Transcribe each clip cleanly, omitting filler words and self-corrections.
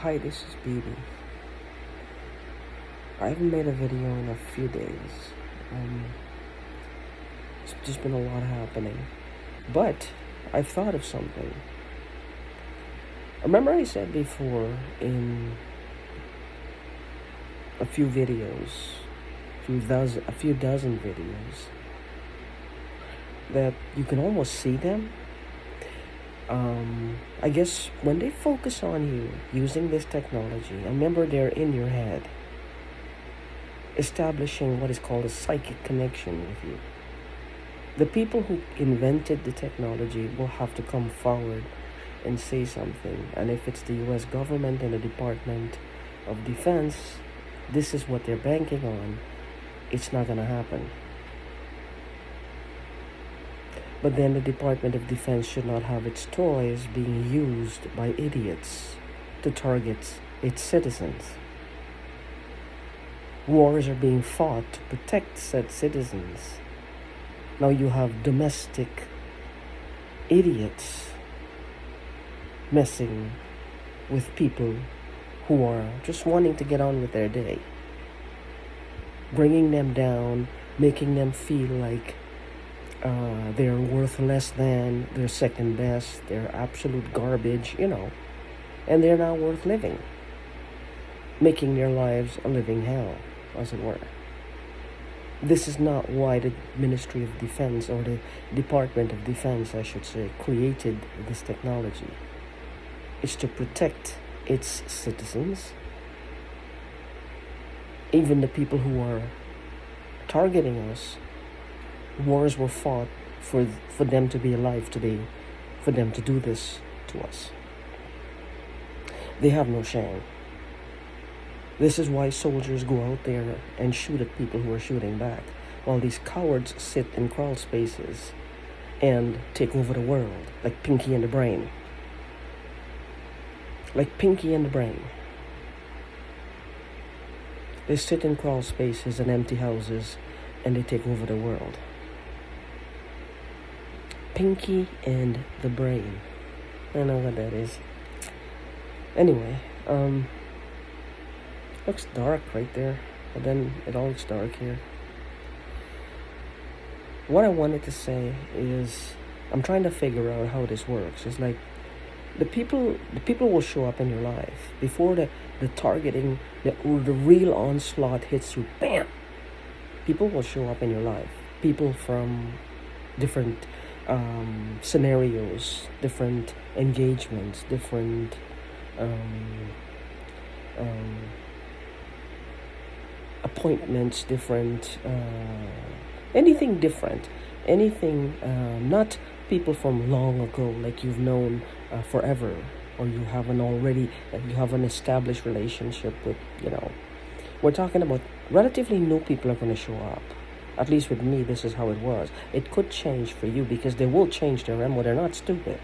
Hi, this is BB. I haven't made a video in a few days. Um, it's just been a lot happening. But I've thought of something. Remember I said before in a few videos, a few dozen videos, that you can almost see them. I guess when they focus on you using this technology, remember they're in your head, establishing what is called a psychic connection with you. The people who invented the technology will have to come forward and say something. And if it's the US government and the Department of Defense, this is what they're banking on, it's not going to happen. But then the Department of Defense should not have its toys being used by idiots to target its citizens. Wars are being fought to protect said citizens. Now you have domestic idiots messing with people who are just wanting to get on with their day, bringing them down, making them feel like they're worth less than, they're second best, they're absolute garbage, and they're not worth living, making their lives a living hell, as it were. This is not why the Ministry of Defense, or the Department of Defense, I should say, created this technology. It's to protect its citizens, even the people who are targeting us. Wars were fought for them to be alive today, for them to do this to us. They have no shame. This is why soldiers go out there and shoot at people who are shooting back, while these cowards sit in crawl spaces and take over the world, like Pinky and the Brain. Like Pinky and the Brain. They sit in crawl spaces and empty houses, and they take over the world. Pinky and the Brain. I don't know what that is. Anyway, looks dark right there, but then it all looks dark here. What I wanted to say is, I'm trying to figure out how this works. It's like the people will show up in your life before the targeting, the real onslaught hits you. Bam! People will show up in your life. People from different scenarios, different engagements, different appointments, different anything different, anything not people from long ago, like you've known forever, or you have an established relationship with. We're talking about relatively new people are going to show up. At least with me, this is how it was. It could change for you, because they will change their MO. They're not stupid.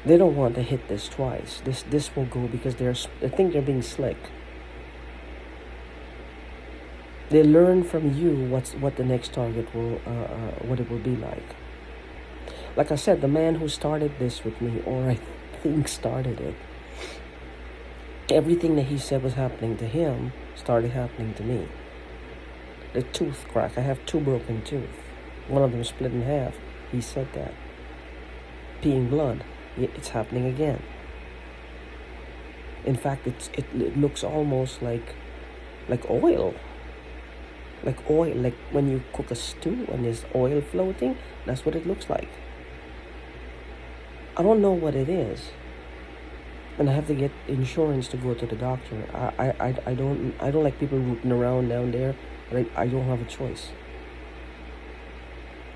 They don't want to hit this twice. This will go because they think they're being slick. They learn from you what the next target will what it will be like. Like I said, the man who started this with me, or I think started it, everything that he said was happening to him started happening to me. The tooth crack. I have 2 broken teeth. One of them split in half. He said that. Peeing blood. It's happening again. In fact, it looks almost like oil. Like oil. Like when you cook a stew and there's oil floating. That's what it looks like. I don't know what it is. And I have to get insurance to go to the doctor. I don't like people rooting around down there. I don't have a choice.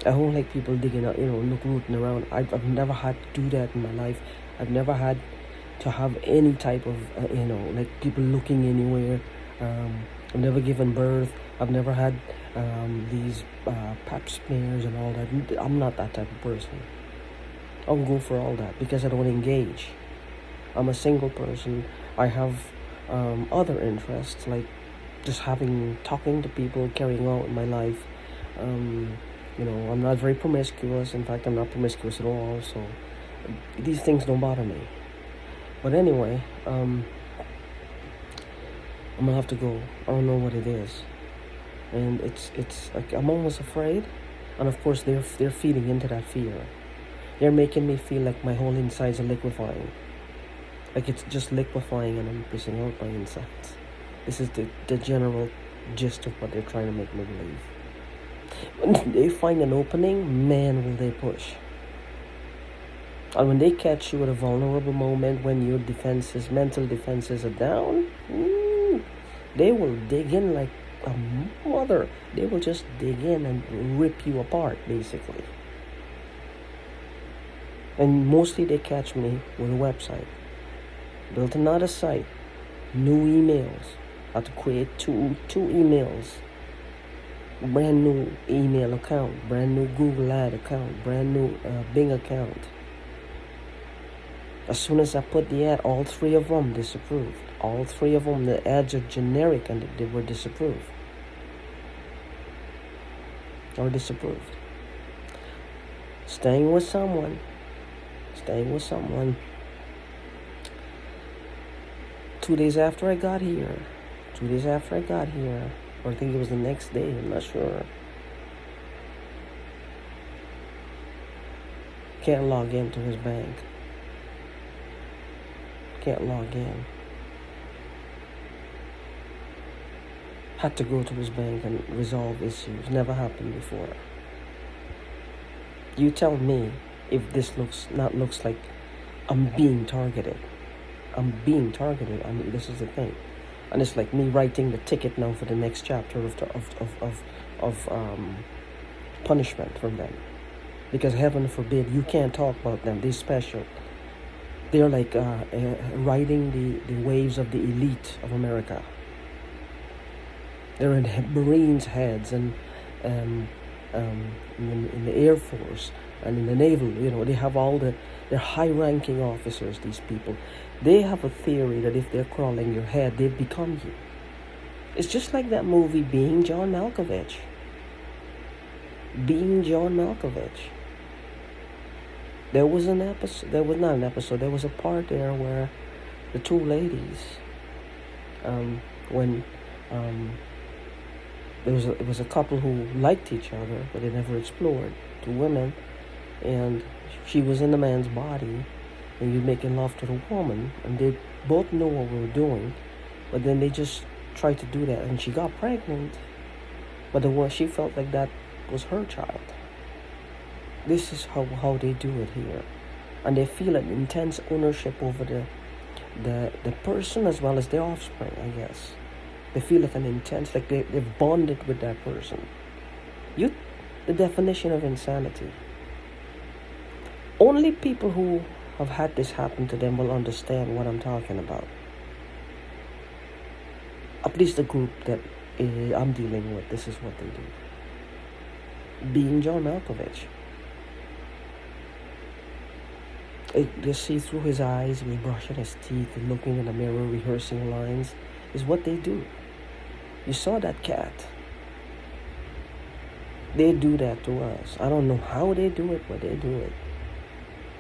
I don't like people digging out, rooting around. I've never had to do that in my life. I've never had to have any type of, like people looking anywhere. I've never given birth. I've never had these pap smears and all that. I'm not that type of person. I'll go for all that because I don't engage. I'm a single person. I have other interests, like just talking to people, carrying on my life. I'm not very promiscuous. In fact, I'm not promiscuous at all. So these things don't bother me. But anyway, I'm gonna have to go. I don't know what it is, and it's like I'm almost afraid, and of course they're feeding into that fear. They're making me feel like my whole insides are liquefying, like it's just liquefying, and I'm pissing out my insides. This is the general gist of what they're trying to make me believe. When they find an opening, man, will they push. And when they catch you at a vulnerable moment, when your mental defenses are down, they will dig in like a mother. They will just dig in and rip you apart, basically. And mostly they catch me with a website. Built another site, new emails. I had to create two emails. Brand new email account, brand new Google ad account, brand new Bing account. As soon as I put the ad, all three of them disapproved. All three of them, the ads are generic and they were disapproved. Or disapproved. Staying with someone. 2 days after I got here, or I think it was the next day, I'm not sure. Can't log into his bank. Can't log in. Had to go to his bank and resolve issues. Never happened before. You tell me if this looks like I'm being targeted. I mean, this is the thing, and it's like me writing the ticket now for the next chapter of punishment from them, because heaven forbid you can't talk about them. They're special. They're like riding the waves of the elite of America. They're in Marines' heads and in the Air Force and in the Naval. You know, they have they're high-ranking officers, these people. They have a theory that if they're crawling your head, they've become you. It's just like that movie, Being John Malkovich. There was an episode, there was a part there where the two ladies, when it was a couple who liked each other, but they never explored, two women, and she was in the man's body, and you're making love to the woman, and they both know what we were doing, but then they just tried to do that, and she got pregnant, but she felt like that was her child. This is how they do it here, and they feel an intense ownership over the person as well as their offspring, I guess. They feel like an intense, like they've bonded with that person. The definition of insanity. Only people who have had this happen to them will understand what I'm talking about. At least the group that I'm dealing with, this is what they do. Being John Malkovich. You see through his eyes, he was brushing his teeth and looking in the mirror, rehearsing lines, is what they do. You saw that cat. They do that to us. I don't know how they do it, but they do it.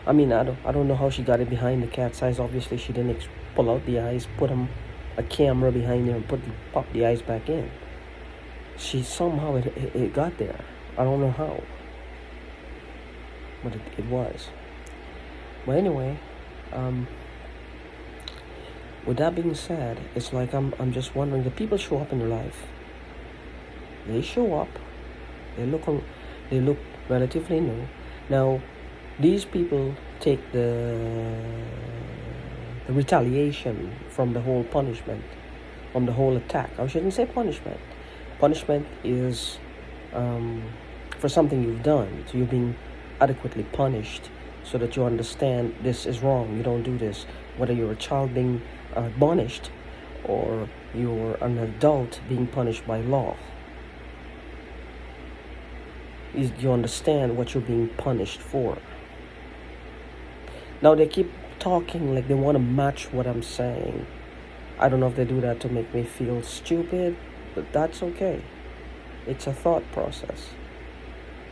I mean, I don't know how she got it behind the cat's eyes. Obviously, she didn't pull out the eyes, put a camera behind there, and pop the eyes back in. She somehow it got there. I don't know how, but it was. But anyway, with that being said, it's like I'm just wondering, the people show up in your life. They show up. They look relatively new. Now, these people take the retaliation from the whole punishment, from the whole attack. I shouldn't say punishment. Punishment is for something you've done. So you're being adequately punished so that you understand this is wrong. You don't do this. Whether you're a child being punished or you're an adult being punished by law. You understand what you're being punished for. Now they keep talking like they want to match what I'm saying. I don't know if they do that to make me feel stupid, but that's okay. It's a thought process.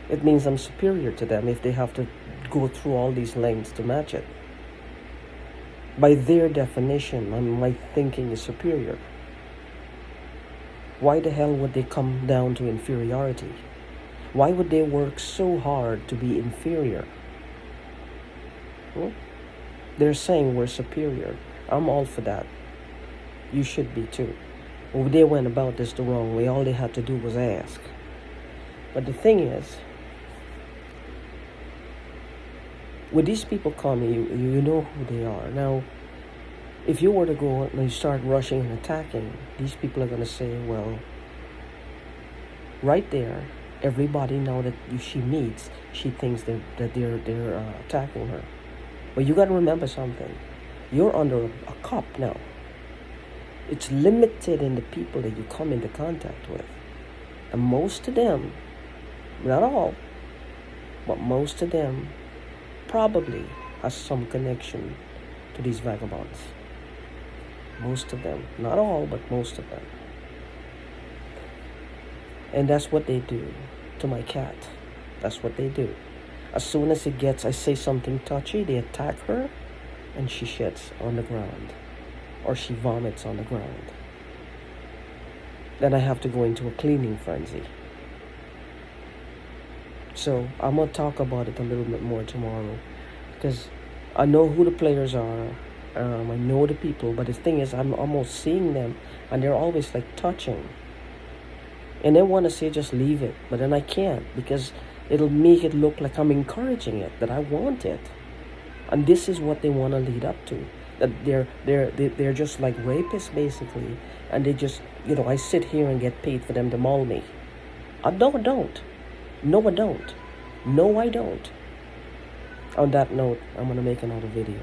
It means I'm superior to them if they have to go through all these lengths to match it. By their definition, my thinking is superior. Why the hell would they come down to inferiority? Why would they work so hard to be inferior? Hmm? They're saying we're superior. I'm all for that. You should be too. Well, they went about this the wrong way. All they had to do was ask. But the thing is, with these people coming, you know who they are. Now, if you were to go and you start rushing and attacking, these people are going to say, well, right there, everybody now that she meets, she thinks that they're attacking her. But you got to remember something. You're under a cup now. It's limited in the people that you come into contact with. And most of them, not all, but most of them probably has some connection to these vagabonds. Most of them. Not all, but most of them. And that's what they do to my cat. That's what they do. As soon as I say something touchy, they attack her and she shits on the ground. Or she vomits on the ground. Then I have to go into a cleaning frenzy. So I'm going to talk about it a little bit more tomorrow. Because I know who the players are. I know the people. But the thing is, I'm almost seeing them. And they're always like touching. And they want to say just leave it. But then I can't. Because it'll make it look like I'm encouraging it. That I want it. And this is what they want to lead up to. That they're just like rapists basically, and they just, I sit here and get paid for them to maul me. No, I don't. No, I don't. No, I don't. On that note, I'm gonna make another video.